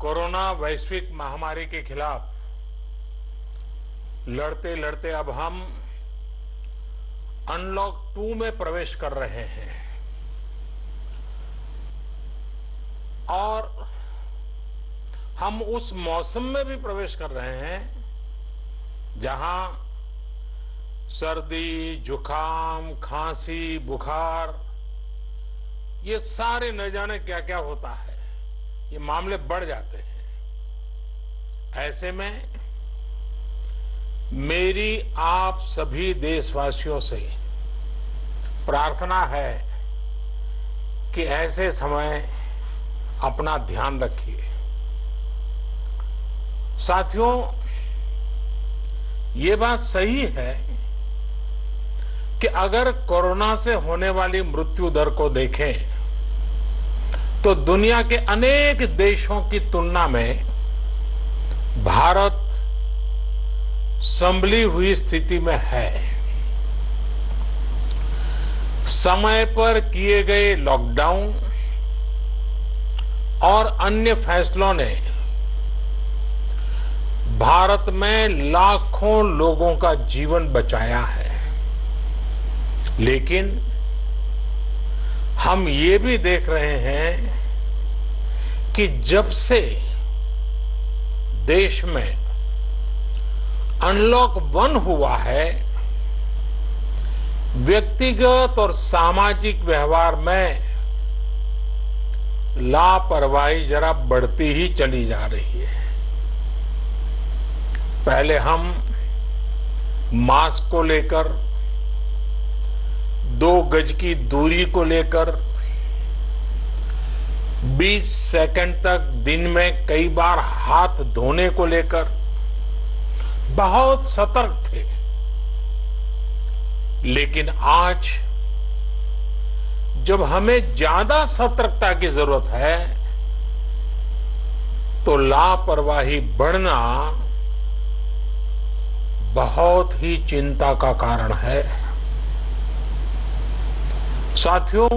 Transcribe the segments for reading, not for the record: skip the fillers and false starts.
Corona वैश्विक महामारी के खिलाफ लड़ते लड़ते अब हम अनलॉक 2 में प्रवेश कर रहे हैं और हम उस मौसम में भी प्रवेश कर रहे हैं जहां सर्दी, जुकाम, खांसी, बुखार ये सारे न जाने क्या क्या होता है, ये मामले बढ़ जाते हैं। ऐसे में मेरी आप सभी देशवासियों से प्रार्थना है कि ऐसे समय अपना ध्यान रखिए। साथियों, ये बात सही है कि अगर कोरोना से होने वाली मृत्यु दर को देखें तो दुनिया के अनेक देशों की तुलना में भारत संभली हुई स्थिति में है। समय पर किए गए लॉकडाउन और अन्य फैसलों ने भारत में लाखों लोगों का जीवन बचाया है, लेकिन हम ये भी देख रहे हैं कि जब से देश में अनलॉक 1 हुआ है, व्यक्तिगत और सामाजिक व्यवहार में लापरवाही जरा बढ़ती ही चली जा रही है। पहले हम मास्क को लेकर, 2 गज की दूरी को लेकर 20 सेकंड तक दिन में कई बार हाथ धोने को लेकर बहुत सतर्क थे, लेकिन आज जब हमें ज्यादा सतर्कता की जरूरत है तो लापरवाही बढ़ना बहुत ही चिंता का कारण है। साथियों,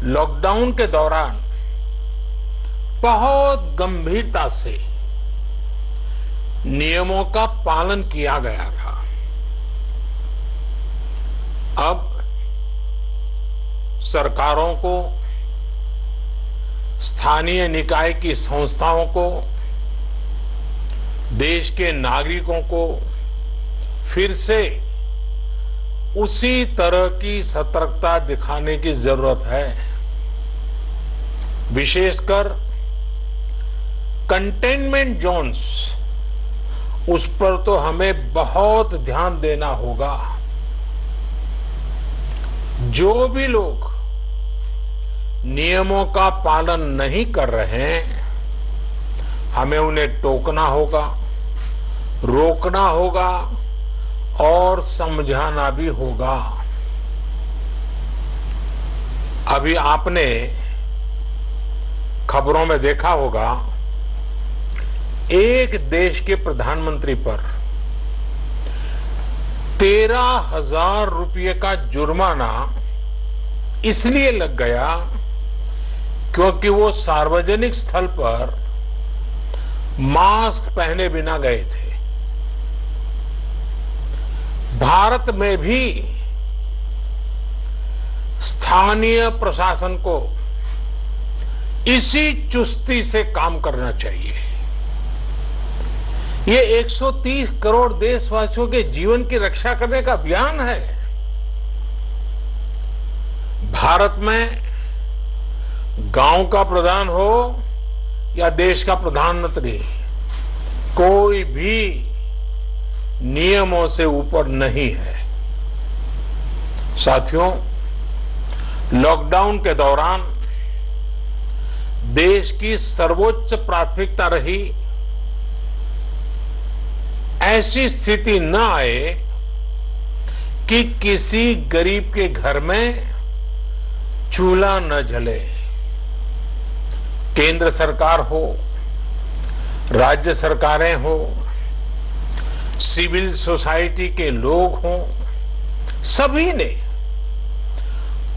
लॉकडाउन के दौरान बहुत गंभीरता से नियमों का पालन किया गया था। अब सरकारों को, स्थानीय निकाय की संस्थाओं को, देश के नागरिकों को फिर से उसी तरह की सतर्कता दिखाने की जरूरत है। विशेषकर कंटेनमेंट जोन्स, उस पर तो हमें बहुत ध्यान देना होगा। जो भी लोग नियमों का पालन नहीं कर रहे हैं, हमें उन्हें टोकना होगा, रोकना होगा और समझाना भी होगा। अभी आपने खबरों में देखा होगा, एक देश के प्रधानमंत्री पर 13,000 रुपये का जुर्माना इसलिए लग गया क्योंकि वो सार्वजनिक स्थल पर मास्क पहने बिना गए थे। भारत में भी स्थानीय प्रशासन को इसी चुस्ती से काम करना चाहिए। ये 130 करोड़ देशवासियों के जीवन की रक्षा करने का अभियान है। भारत में गांव का प्रधान हो या देश का प्रधानमंत्री, कोई भी नियमों से ऊपर नहीं है। साथियों, लॉकडाउन के दौरान देश की सर्वोच्च प्राथमिकता रही ऐसी स्थिति न आए कि किसी गरीब के घर में चूल्हा न जले। केंद्र सरकार हो, राज्य सरकारें हो, सिविल सोसाइटी के लोग हों, सभी ने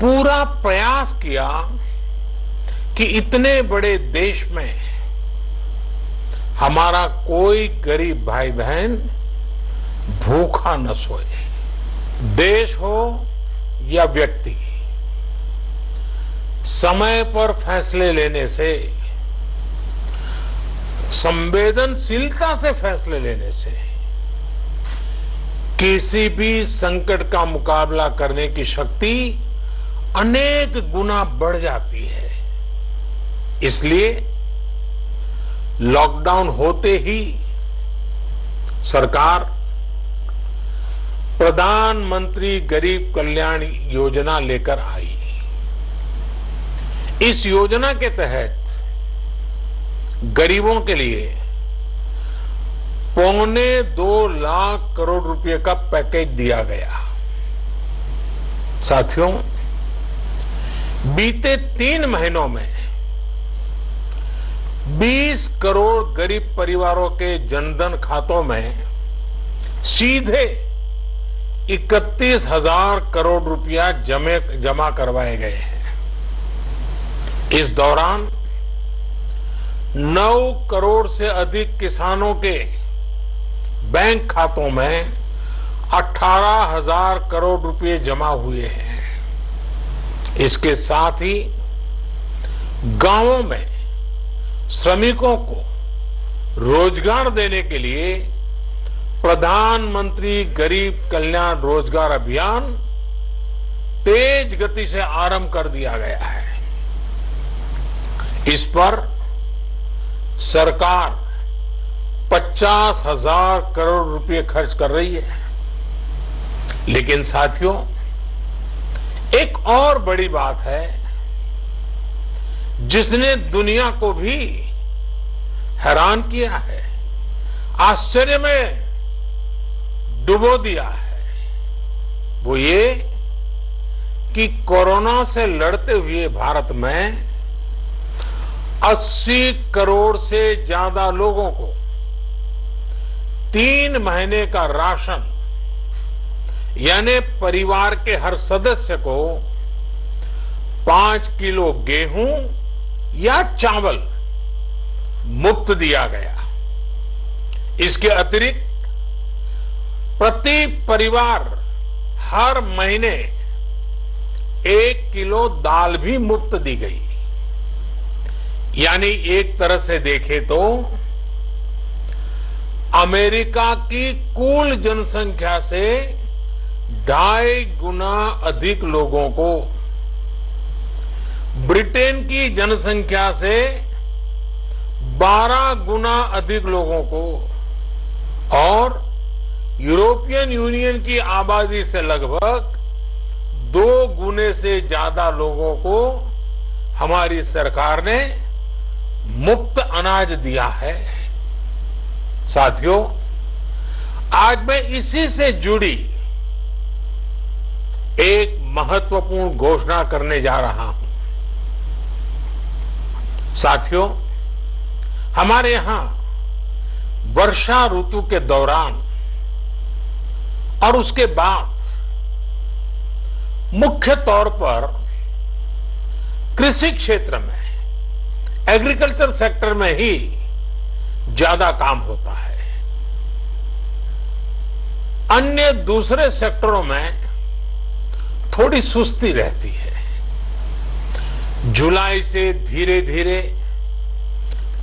पूरा प्रयास किया कि इतने बड़े देश में हमारा कोई गरीब भाई बहन भूखा न सोए। देश हो या व्यक्ति, समय पर फैसले लेने से, संवेदनशीलता से फैसले लेने से किसी भी संकट का मुकाबला करने की शक्ति अनेक गुना बढ़ जाती है। इसलिए लॉकडाउन होते ही सरकार प्रधानमंत्री गरीब कल्याण योजना लेकर आई। इस योजना के तहत गरीबों के लिए 2.25 लाख करोड़ रुपए का पैकेज दिया गया। साथियों, बीते 3 महीनों में 20 करोड़ गरीब परिवारों के जनधन खातों में सीधे 31,000 करोड़ रुपया जमा करवाए गए हैं। इस दौरान 9 करोड़ से अधिक किसानों के बैंक खातों में 18,000 करोड़ रुपए जमा हुए हैं। इसके साथ ही गांवों में श्रमिकों को रोजगार देने के लिए प्रधानमंत्री गरीब कल्याण रोजगार अभियान तेज गति से आरंभ कर दिया गया है। इस पर सरकार 50,000 करोड़ रुपए खर्च कर रही है। लेकिन साथियों, एक और बड़ी बात है जिसने दुनिया को भी हैरान किया है, आश्चर्य में डुबो दिया है। वो ये कि कोरोना से लड़ते हुए भारत में 80 करोड़ से ज्यादा लोगों को 3 महीने का राशन, यानी परिवार के हर सदस्य को 5 किलो गेहूं या चावल मुफ्त दिया गया। इसके अतिरिक्त प्रति परिवार हर महीने 1 किलो दाल भी मुफ्त दी गई। यानी एक तरह से देखें तो अमेरिका की कुल जनसंख्या से 2.5 गुना अधिक लोगों को, ब्रिटेन की जनसंख्या से 12 गुना अधिक लोगों को और यूरोपियन यूनियन की आबादी से लगभग 2 गुने से ज्यादा लोगों को हमारी सरकार ने मुफ्त अनाज दिया है। साथियों, आज मैं इसी से जुड़ी एक महत्वपूर्ण घोषणा करने जा रहा हूं। साथियों, हमारे यहां वर्षा ऋतु के दौरान और उसके बाद मुख्य तौर पर कृषि क्षेत्र में, एग्रीकल्चर सेक्टर में ही ज्यादा काम होता है। अन्य दूसरे सेक्टरों में थोड़ी सुस्ती रहती है। जुलाई से धीरे धीरे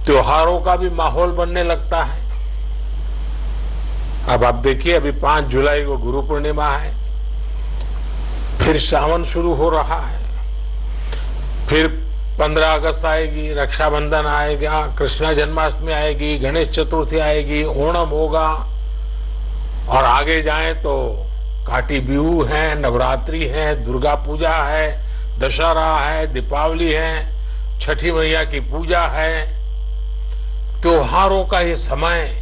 त्योहारों का भी माहौल बनने लगता है। अब आप देखिए, अभी 5 जुलाई को गुरु पूर्णिमा है, फिर सावन शुरू हो रहा है, फिर 15 अगस्त आएगी, रक्षाबंधन आएगा, कृष्ण जन्माष्टमी आएगी, गणेश चतुर्थी आएगी, ओणम होगा और आगे जाएं तो काटी बिहू है, नवरात्रि है, दुर्गा पूजा है, दशहरा है, दीपावली है, छठी मैया की पूजा है। त्योहारों का ये समय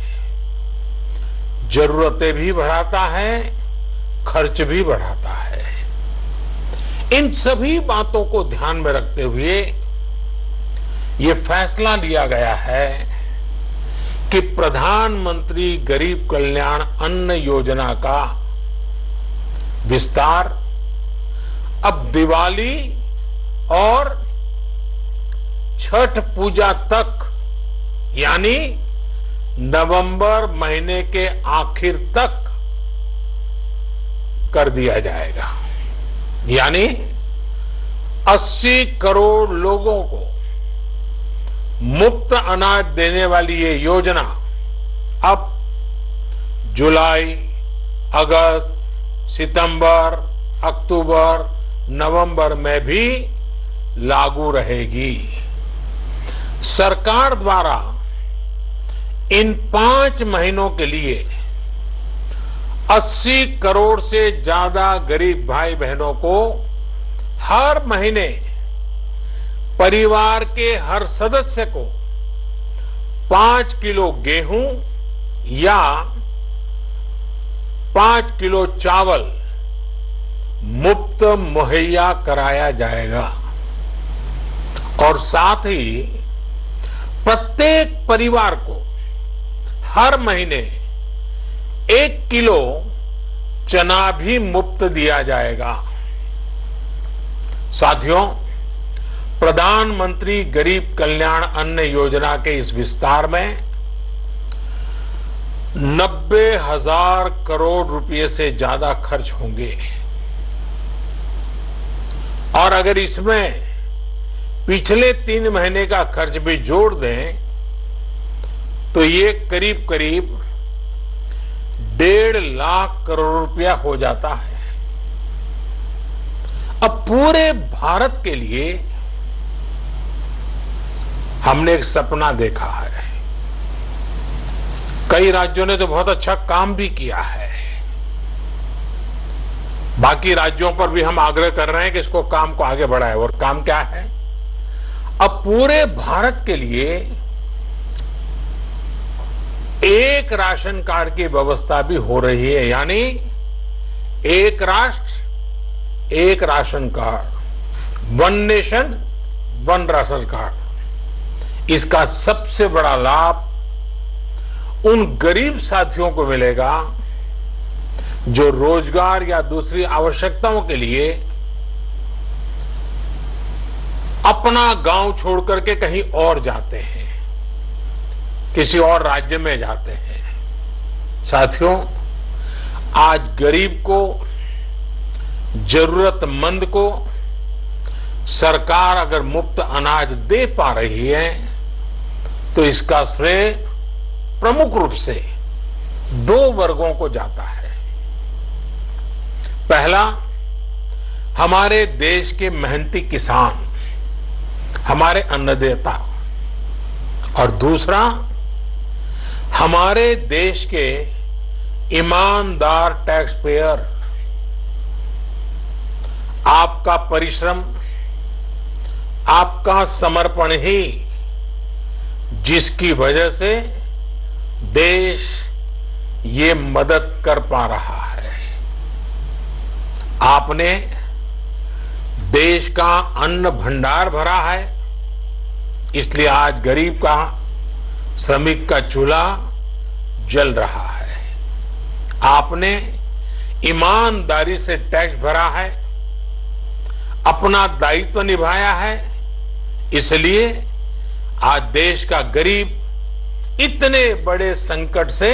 जरूरतें भी बढ़ाता है, खर्च भी बढ़ाता है। इन सभी बातों को ध्यान में रखते हुए ये फैसला लिया गया है कि प्रधानमंत्री गरीब कल्याण अन्न योजना का विस्तार अब दिवाली और छठ पूजा तक, यानी नवंबर महीने के आखिर तक कर दिया जाएगा। यानी 80 करोड़ लोगों को मुफ्त अनाज देने वाली ये योजना अब जुलाई, अगस्त, सितंबर, अक्टूबर, नवंबर में भी लागू रहेगी। सरकार द्वारा इन 5 महीनों के लिए 80 करोड़ से ज्यादा गरीब भाई बहनों को हर महीने परिवार के हर सदस्य को 5 किलो गेहूं या 5 किलो चावल मुफ्त मुहैया कराया जाएगा और साथ ही प्रत्येक परिवार को हर महीने 1 किलो चना भी मुफ्त दिया जाएगा। साथियों, प्रधानमंत्री गरीब कल्याण अन्न योजना के इस विस्तार में 90,000 करोड़ रुपए से ज्यादा खर्च होंगे और अगर इसमें पिछले 3 महीने का खर्च भी जोड़ दें तो ये करीब करीब 1.5 लाख करोड़ रुपया हो जाता है। अब पूरे भारत के लिए हमने एक सपना देखा है। कई राज्यों ने तो बहुत अच्छा काम भी किया है। बाकी राज्यों पर भी हम आग्रह कर रहे हैं कि इसको काम को आगे बढ़ाए। और काम क्या है? अब पूरे भारत के लिए एक राशन कार्ड की व्यवस्था भी हो रही है। यानी एक राष्ट्र एक ration card, 1 nation 1 ration card. इसका सबसे बड़ा लाभ उन गरीब साथियों को मिलेगा जो रोजगार या दूसरी आवश्यकताओं के लिए अपना गांव छोड़ करके कहीं और जाते हैं, किसी और राज्य में जाते हैं। साथियों, आज गरीब को, जरूरतमंद को सरकार अगर मुफ्त अनाज दे पा रही है तो इसका श्रेय प्रमुख रूप से 2 वर्गों को जाता है। पहला, हमारे देश के मेहनती किसान, हमारे अन्नदाता, और दूसरा हमारे देश के ईमानदार टैक्स पेयर। आपका परिश्रम, आपका समर्पण ही जिसकी वजह से देश ये मदद कर पा रहा है। आपने देश का अन्न भंडार भरा है, इसलिए आज गरीब का, श्रमिक का चूल्हा जल रहा है। आपने ईमानदारी से टैक्स भरा है, अपना दायित्व निभाया है, इसलिए आज देश का गरीब इतने बड़े संकट से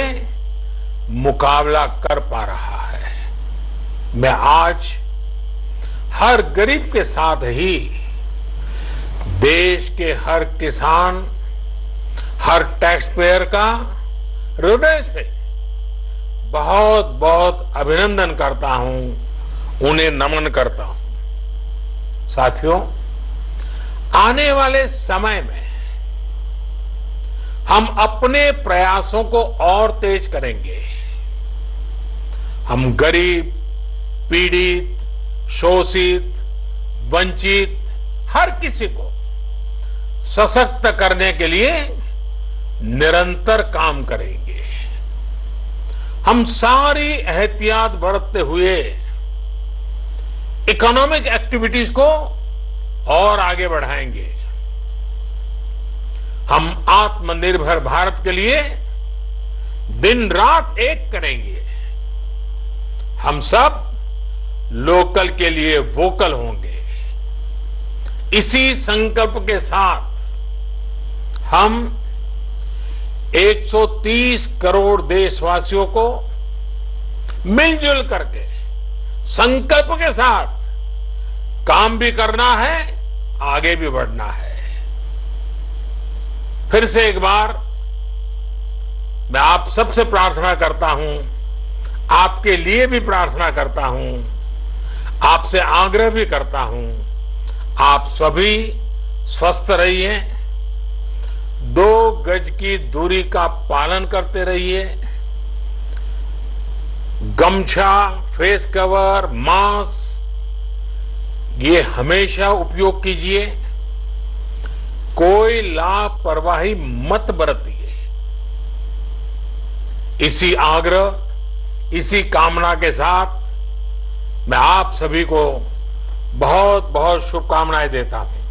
मुकाबला कर पा रहा है। मैं आज हर गरीब के साथ ही देश के हर किसान, हर टैक्स पेयर का हृदय से बहुत बहुत अभिनंदन करता हूं, उन्हें नमन करता हूं। साथियों, आने वाले समय में हम अपने प्रयासों को और तेज करेंगे। हम गरीब, पीड़ित, शोषित, वंचित हर किसी को सशक्त करने के लिए निरंतर काम करेंगे। हम सारी एहतियात बरतते हुए इकोनॉमिक एक्टिविटीज को और आगे बढ़ाएंगे। हम आत्मनिर्भर भारत के लिए दिन रात एक करेंगे। हम सब लोकल के लिए वोकल होंगे। इसी संकल्प के साथ हम 130 करोड़ देशवासियों को मिलजुल करके संकल्प के साथ काम भी करना है, आगे भी बढ़ना है। फिर से एक बार मैं आप सबसे प्रार्थना करता हूं, आपके लिए भी प्रार्थना करता हूं, आपसे आग्रह भी करता हूं, आप सभी स्वस्थ रहिए, 2 गज की दूरी का पालन करते रहिए, गमछा, फेस कवर, मास्क ये हमेशा उपयोग कीजिए, कोई लापरवाही मत बरतिए। इसी आग्रह, इसी कामना के साथ मैं आप सभी को बहुत बहुत शुभकामनाएं देता हूं।